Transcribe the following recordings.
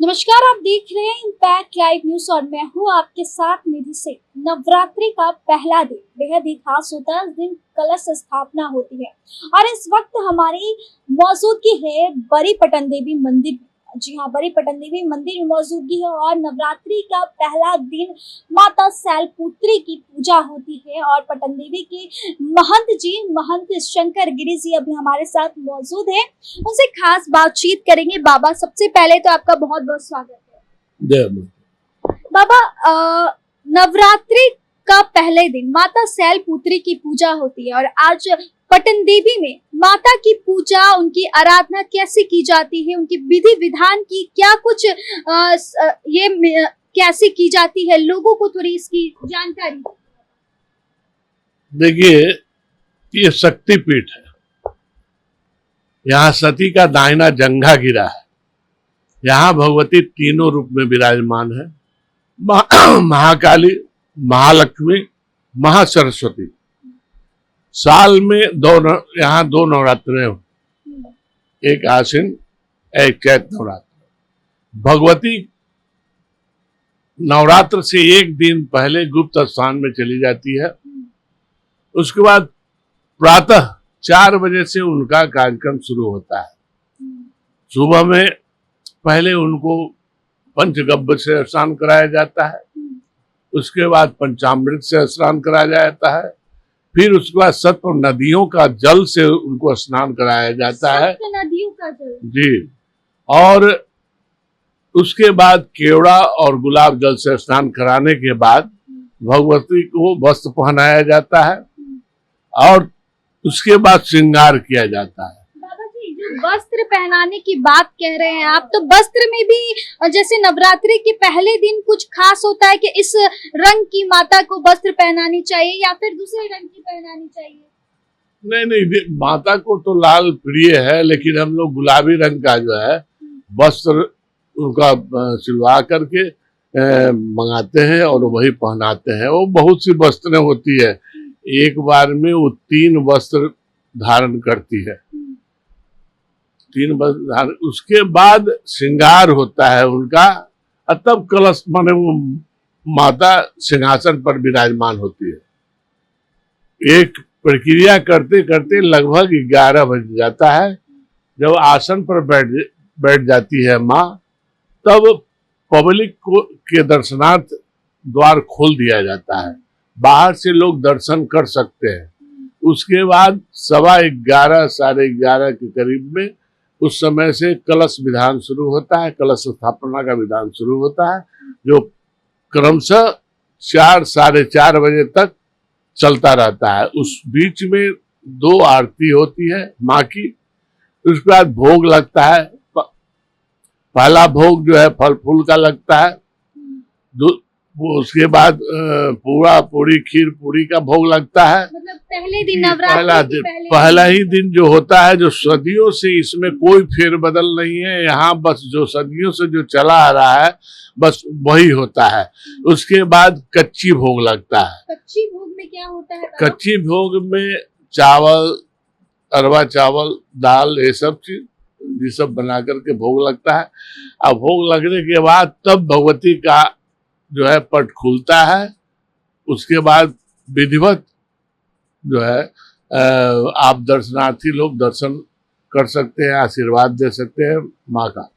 नमस्कार, आप देख रहे हैं इम्पैक्ट लाइव न्यूज और मैं हूं आपके साथ निधि से। नवरात्रि का पहला दिन बेहद ही खास होता है। इस दिन कलश स्थापना होती है और इस वक्त हमारी मौजूदगी है बड़ी पटन देवी मंदिर में। जी हाँ, बड़ी पटन देवी मंदिर में मौजूदगी है और नवरात्रि का पहला दिन माता शैलपुत्री की पूजा होती है और पटन देवी के महंत शंकर गिरी जी अभी हमारे साथ मौजूद है। उनसे खास बातचीत करेंगे। बाबा, सबसे पहले तो आपका बहुत बहुत स्वागत है। जय माता। बाबा, नवरात्रि का पहले दिन माता शैलपुत्री की पूजा होती है और आज पटन देवी में माता की पूजा, उनकी आराधना कैसे की जाती है, उनकी विधि विधान की क्या कुछ कैसे की जाती है, लोगों को थोड़ी इसकी जानकारी। देखिए, ये शक्तिपीठ है। यहाँ सती का दाहिना जंघा गिरा है। यहाँ भगवती तीनों रूप में विराजमान है। महाकाली, महालक्ष्मी, महासरस्वती। साल में यहाँ दो नवरात्रे, एक आश्विन, एक चैत नवरात्र। भगवती नवरात्र से एक दिन पहले गुप्त स्थान में चली जाती है। उसके बाद प्रातः 4 बजे से उनका कार्यक्रम शुरू होता है। सुबह में पहले उनको पंचगव्य से स्नान कराया जाता है, उसके बाद पंचामृत से स्नान कराया जाता है, फिर उसके बाद सप्त नदियों का जल से उनको स्नान कराया जाता है। नदियों का जल जी। और उसके बाद केवड़ा और गुलाब जल से स्नान कराने के बाद भगवती को वस्त्र पहनाया जाता है और उसके बाद श्रृंगार किया जाता है। बाबा जी, जो वस्त्र पहनाने की बात कह रहे हैं आप, तो वस्त्र में भी जैसे नवरात्रि के पहले दिन कुछ खास होता है कि इस रंग की माता को वस्त्र पहनानी चाहिए या फिर दूसरे रंग की पहनानी चाहिए? नहीं, माता को तो लाल प्रिय है, लेकिन हम लोग गुलाबी रंग का जो है वस्त्र उनका सिलवा करके मंगाते हैं और वही पहनाते हैं। वो बहुत सी वस्त्रें होती है, एक बार में वो 3 वस्त्र धारण करती है। 3 वस्त्र धारण, उसके बाद श्रृंगार होता है उनका, तब कलश माने वो माता सिंहासन पर विराजमान होती है। एक प्रक्रिया करते करते लगभग 11 बज जाता है। जब आसन पर बैठ जाती है माँ, तब पब्लिक को के दर्शनार्थ द्वार खोल दिया जाता है। बाहर से लोग दर्शन कर सकते हैं। उसके बाद 11:15 साढ़े 11 के करीब में उस समय से कलश विधान शुरू होता है, कलश स्थापना का विधान शुरू होता है, जो क्रमशः 4 साढ़े 4 बजे तक चलता रहता है। उस बीच में 2 आरती होती है माँ की। उसके बाद भोग लगता है। पहला भोग जो है फल फूल का लगता है। उसके बाद पूरी खीर पूरी का भोग लगता है। मतलब पहले दिन नवरात्रि पहला ही दिन जो होता है, जो सदियों से इसमें कोई फेरबदल नहीं है। यहाँ बस जो सदियों से जो चला आ रहा है बस वही होता है। उसके बाद कच्ची भोग लगता है। कच्ची भोग में क्या होता है? कच्ची भोग में चावल, अरवा चावल, दाल, ये सब चीज ये सब बना करके भोग लगता है। अब भोग लगने के बाद तब भगवती का जो है पट खुलता है। उसके बाद विधिवत जो है आप दर्शनार्थी लोग दर्शन कर सकते हैं, आशीर्वाद दे सकते हैं माँ का।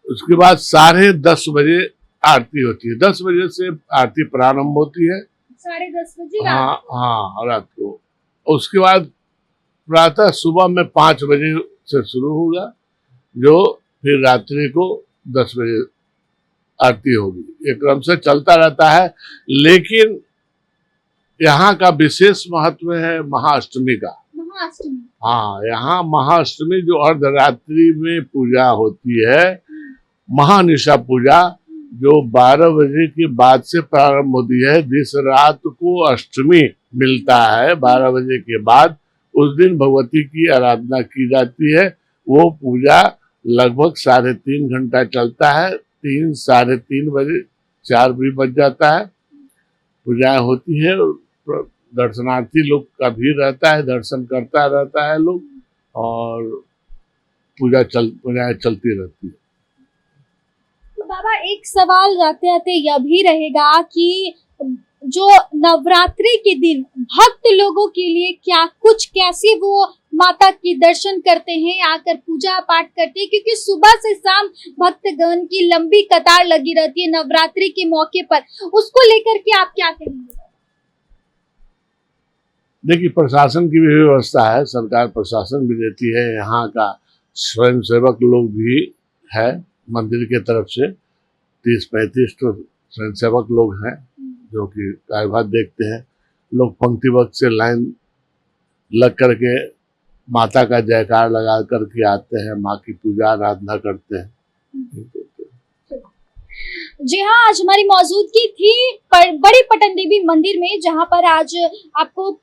उसके बाद 10:30 बजे आरती होती है। 10 बजे से आरती प्रारंभ होती है। 10:30 बजे? हाँ, रात को। उसके बाद प्रातः सुबह में 5 बजे से शुरू होगा, जो फिर रात्रि को 10 बजे आरती होगी। ये क्रम से चलता रहता है। लेकिन यहाँ का विशेष महत्व है महाअष्टमी का। महाअष्टमी? हाँ, यहाँ महाअष्टमी जो अर्धरात्रि में पूजा होती है, महानिशा पूजा, जो 12 बजे के बाद से प्रारंभ होती है। जिस रात को अष्टमी मिलता है 12 बजे के बाद, उस दिन भगवती की आराधना की जाती है। वो पूजा लगभग 3.5 घंटा चलता है। 3 साढ़े 3 बजे 4 भी बज जाता है। पूजा होती है, दर्शनार्थी लोग का भीड़ रहता है, दर्शन करता रहता है लोग, और पूजा चलती रहती है। बाबा, एक सवाल जाते आते यह भी रहेगा कि जो नवरात्रि के दिन भक्त लोगों के लिए क्या कुछ कैसे वो माता के दर्शन करते हैं, आकर पूजा पाठ करते हैं, क्योंकि सुबह से शाम भक्तगण की लंबी कतार लगी रहती है नवरात्रि के मौके पर, उसको लेकर के आप क्या कहेंगे? देखिए, प्रशासन की भी व्यवस्था है, सरकार प्रशासन भी देती है, यहाँ का स्वयंसेवक लोग भी है मंदिर के तरफ से 30-35 तो स्वयंसेवक लोग हैं जो कि कार्यभार देखते हैं। लोग पंक्तिबद्ध से लाइन लग करके माता का जयकार लगा करके आते हैं, माँ की पूजा आराधना करते हैं। जी हाँ, आज हमारी मौजूदगी थी बड़ी पटन देवी मंदिर में, जहाँ पर आज आपको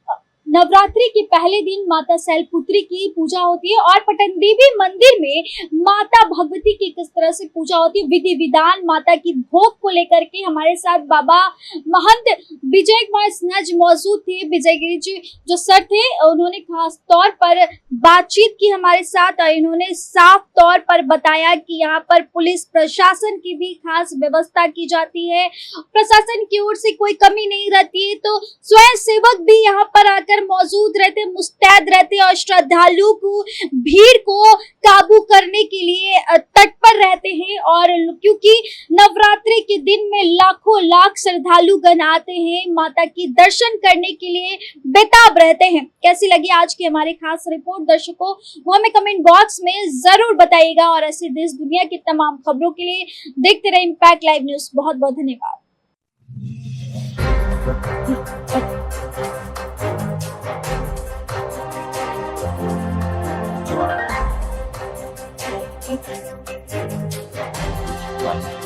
नवरात्रि के पहले दिन माता शैलपुत्री की पूजा होती है और पटन देवी मंदिर में माता भगवती की किस तरह से पूजा होती है, विधि विधान, माता की भोग को लेकर के हमारे साथ बाबा महंत विजय कुमार सिन्हा जी मौजूद थे। विजयगिरी जी जो सर थे, उन्होंने खास तौर पर बातचीत की हमारे साथ और इन्होंने साफ तौर पर बताया कि यहाँ पर पुलिस प्रशासन की भी खास व्यवस्था की जाती है, प्रशासन की ओर से कोई कमी नहीं रहती है, तो स्वयं सेवक भी यहाँ पर आकर मौजूद रहते, मुस्तैद रहते और श्रद्धालु को भीड़ को काबू करने के लिए तत्पर रहते हैं। और क्योंकि नवरात्रि के दिन में लाखों लाख श्रद्धालुगण आते हैं, माता की दर्शन करने के लिए बेताब रहते हैं। कैसी लगी आज की हमारी खास रिपोर्ट दर्शकों, वो हमें कमेंट बॉक्स में जरूर बताइएगा और ऐसे देश दुनिया की तमाम खबरों के लिए देखते रहे इम्पैक्ट लाइव न्यूज। बहुत बहुत धन्यवाद। Right.